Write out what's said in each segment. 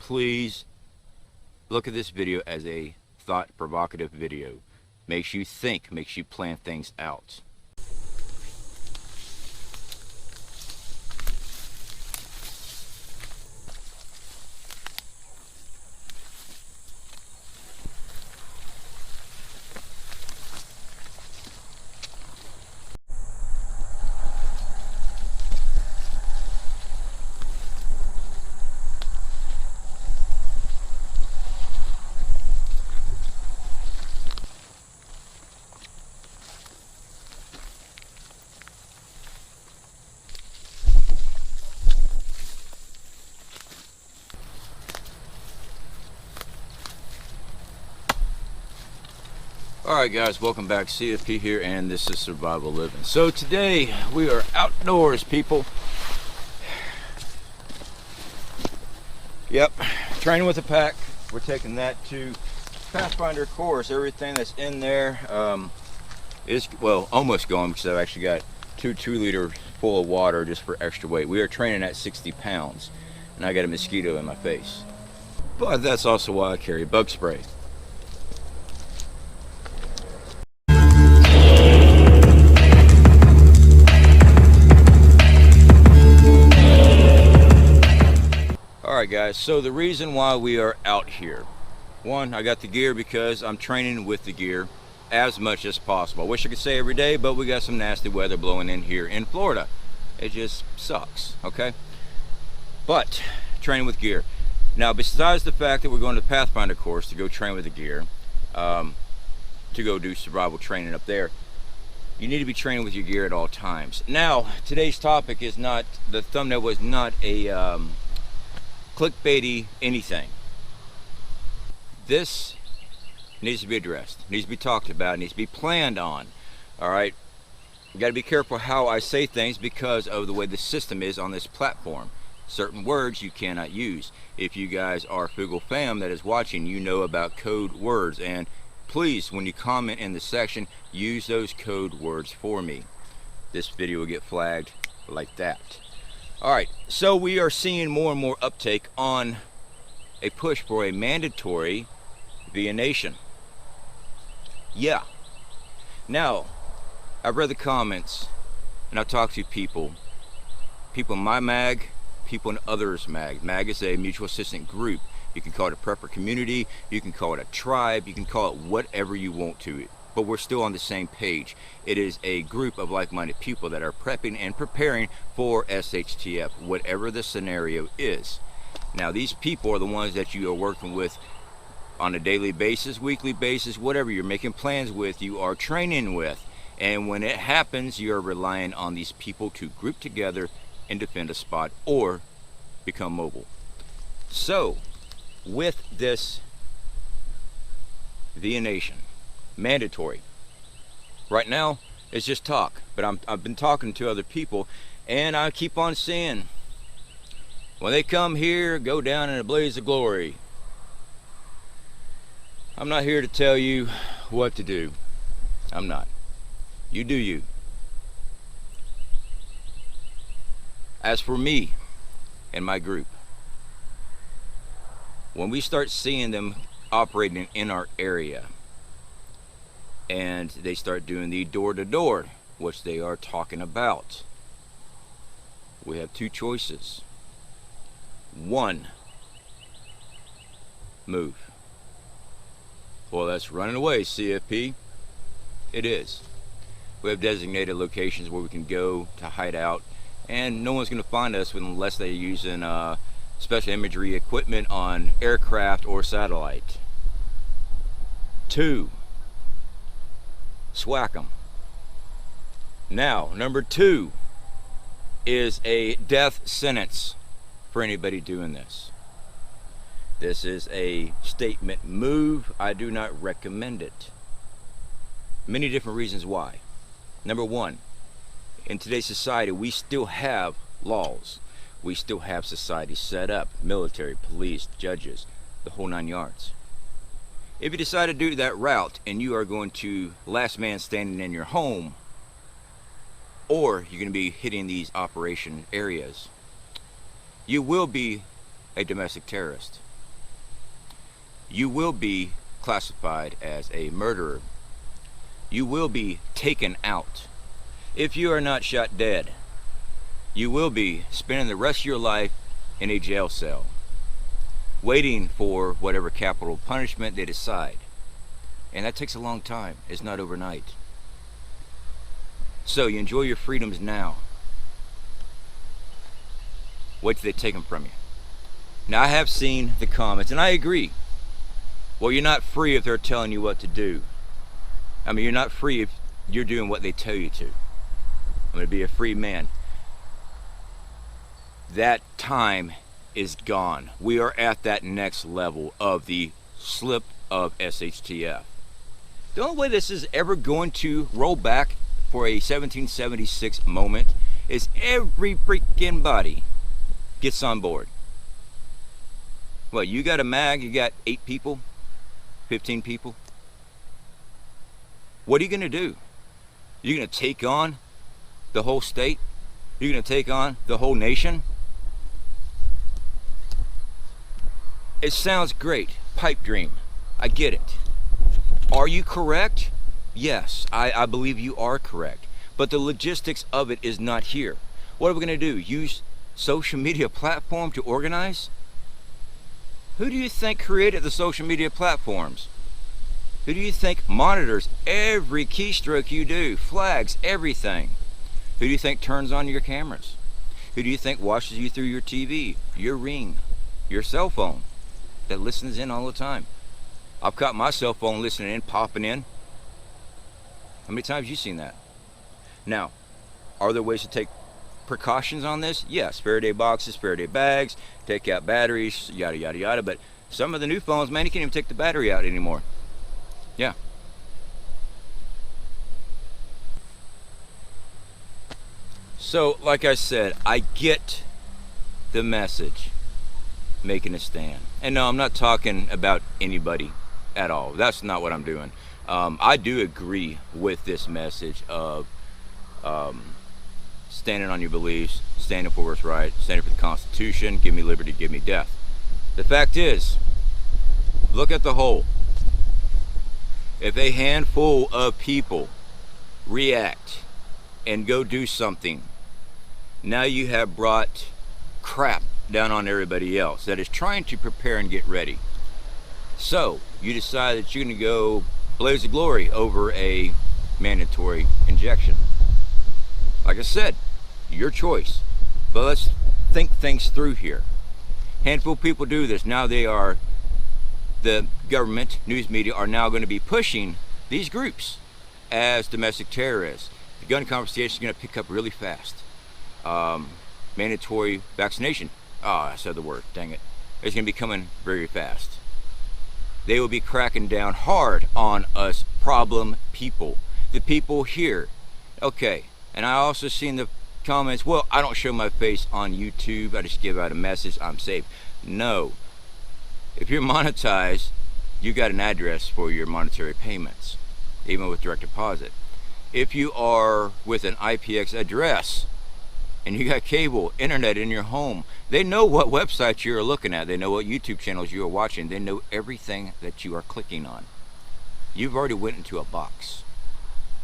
please look at this video as a thought-provocative video. Makes you think, makes you plan things out. Alright guys, welcome back. CFP here, and this is Survival Living. So today we are outdoors, people. Yep, training with a pack. We're taking that to Pathfinder course. Everything that's in there is, well, almost gone, because I've actually got two 2-liters full of water just for extra weight. We are training at 60 pounds, and I got a mosquito in my face. But that's also why I carry bug spray. Alright guys, so the reason why we are out here. One, I got the gear because I'm training with the gear as much as possible. I wish I could say every day, but we got some nasty weather blowing in here in Florida. It just sucks, okay? But, training with gear. Now, besides the fact that we're going to the Pathfinder course to go train with the gear, to go do survival training up there, you need to be training with your gear at all times. Now, today's topic is not, the thumbnail was not a clickbaity anything. This needs to be addressed, needs to be talked about, needs to be planned on. All right, you got to be careful how I say things because of the way the system is on this platform. Certain words you cannot use. If you guys are Fugal fam that is watching, you know about code words, and please, when you comment in the section, use those code words for me. This video will get flagged like that. Alright, so we are seeing more and more uptake on a push for a mandatory via nation. Yeah. Now, I've read the comments and I've talked to people in my mag, people in others mag. Mag is a mutual assistance group. You can call it a prepper community, you can call it a tribe, you can call it whatever you want to. But we're still on the same page. It is a group of like-minded people that are prepping and preparing for SHTF, whatever the scenario is. Now, these people are the ones that you are working with on a daily basis, weekly basis, whatever you're making plans with, you are training with. And when it happens, you're relying on these people to group together and defend a spot or become mobile. So, with this via nation, mandatory. Right now, it's just talk, but I've been talking to other people, and I keep on saying, when they come here, go down in a blaze of glory. I'm not here to tell you what to do. I'm not. You do you. As for me and my group, when we start seeing them operating in our area, and they start doing the door-to-door, which they are talking about, we have two choices. One, move. Well, that's running away, CFP. It is. We have designated locations where we can go to hide out, and no one's going to find us unless they're using special imagery equipment on aircraft or satellite. Two, swack them. Now, number two is a death sentence for anybody doing this. This is a statement move. I do not recommend it. Many different reasons why. Number one, in today's society, we still have laws. We still have society set up, military, police, judges, the whole 9 yards. If you decide to do that route and you are going to last man standing in your home, or you're going to be hitting these operation areas, you will be a domestic terrorist. you will be classified as a murderer. You will be taken out. If you are not shot dead, you will be spending the rest of your life in a jail cell, waiting for whatever capital punishment they decide. And that takes a long time. It's not overnight. So you enjoy your freedoms now. Wait till they take them from you. Now, I have seen the comments, and I agree. Well, you're not free if they're telling you what to do. I mean, you're not free if you're doing what they tell you to. I'm going to be a free man. That time is gone. We are at that next level of the slip of SHTF. The only way this is ever going to roll back for a 1776 moment is every freaking body gets on board. Well, you got a mag, you got 8 people, 15 people. What are you going to do? You're going to take on the whole state? You're going to take on the whole nation? It sounds great. Pipe dream. I get it. Are you correct? Yes, I believe you are correct. But the logistics of it is not here. What are we going to do? Use social media platform to organize? Who do you think created the social media platforms? Who do you think monitors every keystroke you do, flags everything? Who do you think turns on your cameras? Who do you think watches you through your TV, your Ring, your cell phone that listens in all the time? I've caught my cell phone listening in, popping in. How many times have you seen that? Now, are there ways to take precautions on this? Yes, Faraday boxes, Faraday bags, take out batteries, yada, yada, yada. But some of the new phones, man, you can't even take the battery out anymore. Yeah. So, like I said, I get the message, making a stand. And no, I'm not talking about anybody at all. That's not what I'm doing. I do agree with this message of standing on your beliefs, standing for what's right, standing for the Constitution, give me liberty, give me death. The fact is, look at the whole. If a handful of people react and go do something, now you have brought crap down on everybody else that is trying to prepare and get ready. So you decide that you're going to go blaze of glory over a mandatory injection. Like I said, your choice. But let's think things through here. Handful of people do this. Now the government, news media are now going to be pushing these groups as domestic terrorists. The gun conversation is going to pick up really fast. Mandatory vaccination. I said the word, dang it. It's going to be coming very fast. They will be cracking down hard on us problem people. The people here. Okay, and I also seen the comments, well, I don't show my face on YouTube. I just give out a message, I'm safe. No. If you're monetized, you got an address for your monetary payments, even with direct deposit. If you are with an IPX address and you got cable, internet in your home, they know what websites you're looking at. They know what YouTube channels you are watching. They know everything that you are clicking on. You've already went into a box.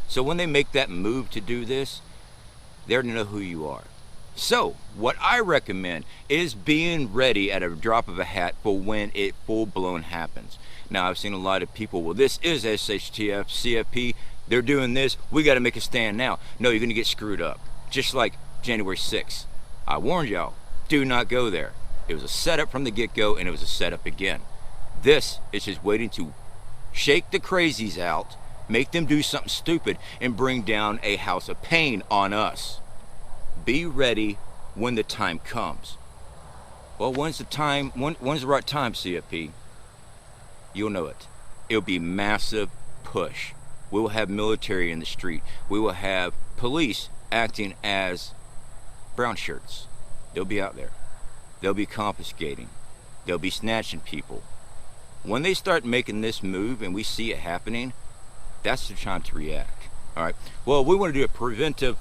So when they make that move to do this, they're to know who you are. So, what I recommend is being ready at a drop of a hat for when it full-blown happens. Now, I've seen a lot of people, well, this is SHTF, CFP, they're doing this, we got to make a stand now. No, you're going to get screwed up. Just like January 6th. I warned y'all, do not go there. It was a setup from the get-go, and it was a setup again. This is just waiting to shake the crazies out, make them do something stupid, and bring down a house of pain on us. Be ready when the time comes. Well, when's the right time, CFP? You'll know it. It'll be massive push. We will have military in the street. We will have police acting as brown shirts. They'll be out there. They'll be confiscating. They'll be snatching people. When they start making this move and we see it happening, that's the time to react. All right. Well, we want to do a preventive.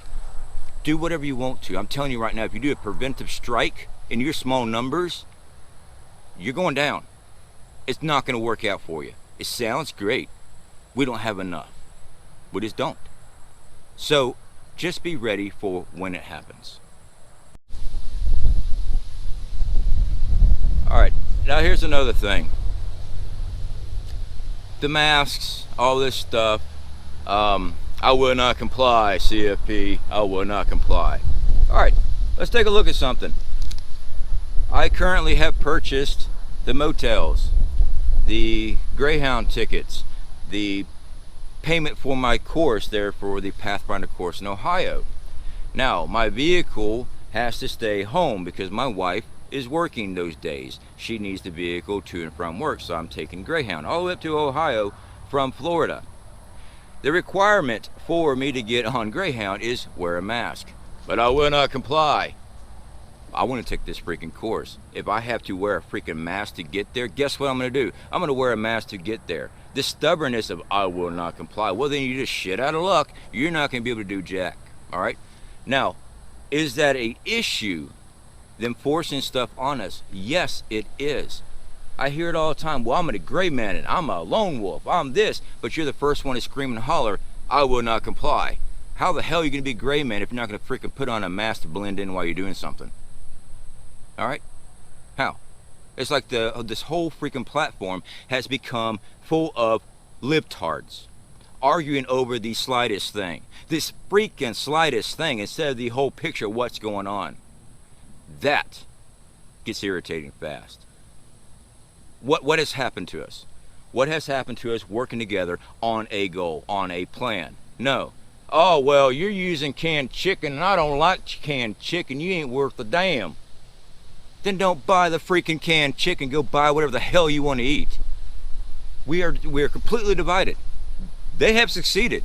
Do whatever you want to. I'm telling you right now, if you do a preventive strike in your small numbers, you're going down. it's not going to work out for you. It sounds great. We don't have enough. We just don't. So just be ready for when it happens. All right, now here's another thing. The masks, all this stuff, I will not comply, CFP, I will not comply. All right, let's take a look at something. I currently have purchased the motels, the Greyhound tickets, the payment for my course there for the Pathfinder course in Ohio. Now, my vehicle has to stay home because my wife is working those days. She needs the vehicle to and from work, so I'm taking Greyhound all the way up to Ohio from Florida. The requirement for me to get on Greyhound is wear a mask, but I will not comply. I want to take this freaking course. If I have to wear a freaking mask to get there, guess what I'm going to do? I'm going to wear a mask to get there. The stubbornness of I will not comply, well then you just shit out of luck. You're not going to be able to do jack. All right? Now, is that an issue, them forcing stuff on us? Yes, it is. I hear it all the time. Well, I'm a gray man and I'm a lone wolf. I'm this, but you're the first one to scream and holler, I will not comply. How the hell are you going to be a gray man if you're not going to freaking put on a mask to blend in while you're doing something? All right? How? It's like this whole freaking platform has become full of libtards arguing over the slightest thing. This freaking slightest thing instead of the whole picture of what's going on. That gets irritating fast. What has happened to us? What has happened to us working together on a goal, on a plan? No. Oh, well, you're using canned chicken and I don't like canned chicken. You ain't worth a damn. Then don't buy the freaking canned chicken. Go buy whatever the hell you want to eat. We are completely divided. They have succeeded.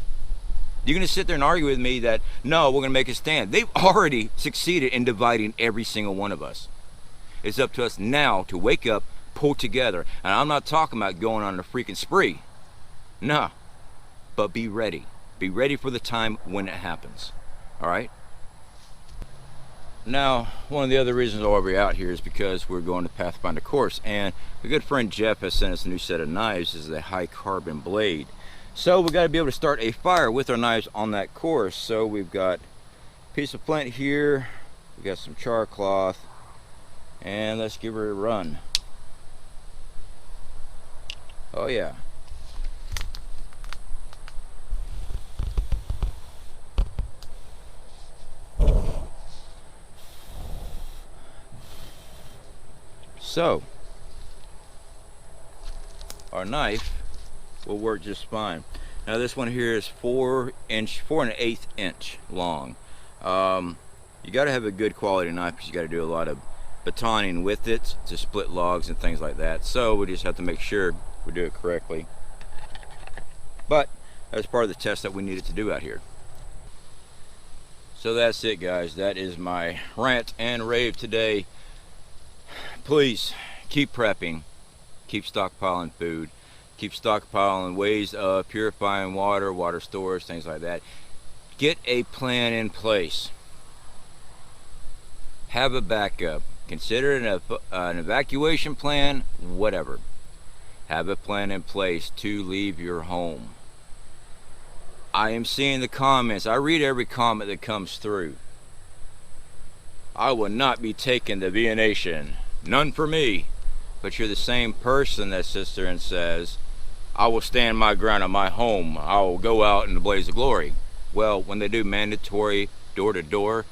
You're going to sit there and argue with me that, no, we're going to make a stand. They've already succeeded in dividing every single one of us. It's up to us now to wake up, pull together. And I'm not talking about going on a freaking spree. No. But be ready. Be ready for the time when it happens. All right? Now, one of the other reasons why we're out here is because we're going to Pathfinder course, and a good friend Jeff has sent us a new set of knives. This is a high carbon blade. So we got to be able to start a fire with our knives on that course. So we've got a piece of flint here, we got some char cloth, and let's give her a run. Oh yeah. So, our knife will work just fine. Now this one here is 4 1/8 inch long. You got to have a good quality knife because you got to do a lot of batoning with it to split logs and things like that. So we just have to make sure we do it correctly. But that's part of the test that we needed to do out here. So that's it, guys. That is my rant and rave today. Please keep prepping, keep stockpiling food, keep stockpiling ways of purifying water, water storage, things like that. Get a plan in place. Have a backup. Consider it an evacuation plan, whatever. Have a plan in place to leave your home. I am seeing the comments. I read every comment that comes through. I will not be taking the VN Nation. None for me. But you're the same person that sits there and says, I will stand my ground on my home. I will go out in the blaze of glory. Well, when they do mandatory door-to-door,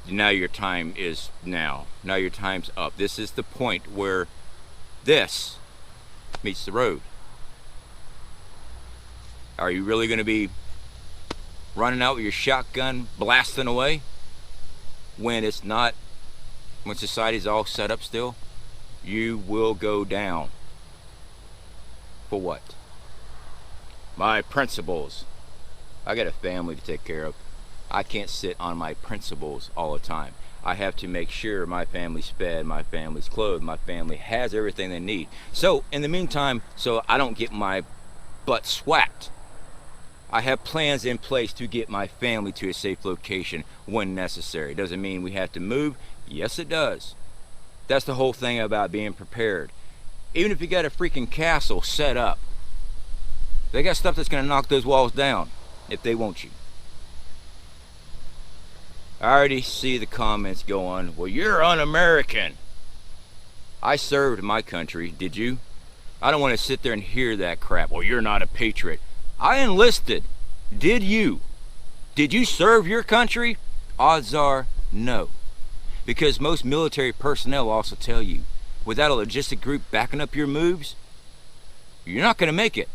now your time is now. Now your time's up. This is the point where this meets the road. Are you really going to be running out with your shotgun blasting away when it's not, when society's all set up still? You will go down. For what? My principles. I got a family to take care of. I can't sit on my principles all the time. I have to make sure my family's fed, my family's clothed, my family has everything they need. So in the meantime, so I don't get my butt swacked, I have plans in place to get my family to a safe location when necessary. Doesn't mean we have to move. Yes, it does. That's the whole thing about being prepared. Even if you got a freaking castle set up, they got stuff that's going to knock those walls down if they want you. I already see the comments going, well, you're un-American. I served my country, did you? I don't want to sit there and hear that crap. Well, you're not a patriot. I enlisted. Did you? Did you serve your country? Odds are no. Because most military personnel also tell you, without a logistic group backing up your moves, you're not going to make it.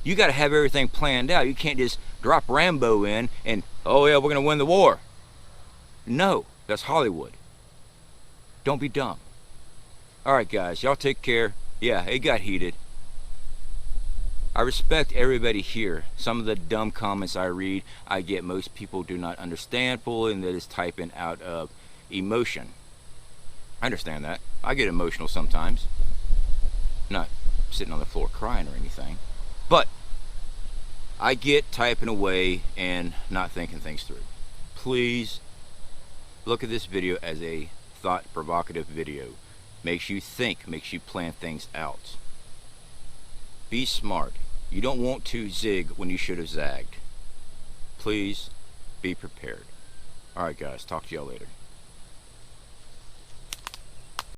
You got to have everything planned out. You can't just drop Rambo in and, oh yeah, we're going to win the war. No, that's Hollywood. Don't be dumb. Alright guys, y'all take care. Yeah, it got heated. I respect everybody here. Some of the dumb comments I read, I get most people do not understand fully, and that is typing out of emotion. I understand that. I get emotional sometimes. Not sitting on the floor crying or anything. But I get typing away and not thinking things through. Please look at this video as a thought-provocative video. Makes you think, makes you plan things out. Be smart. You don't want to zig when you should have zagged. Please be prepared. Alright guys, talk to y'all later.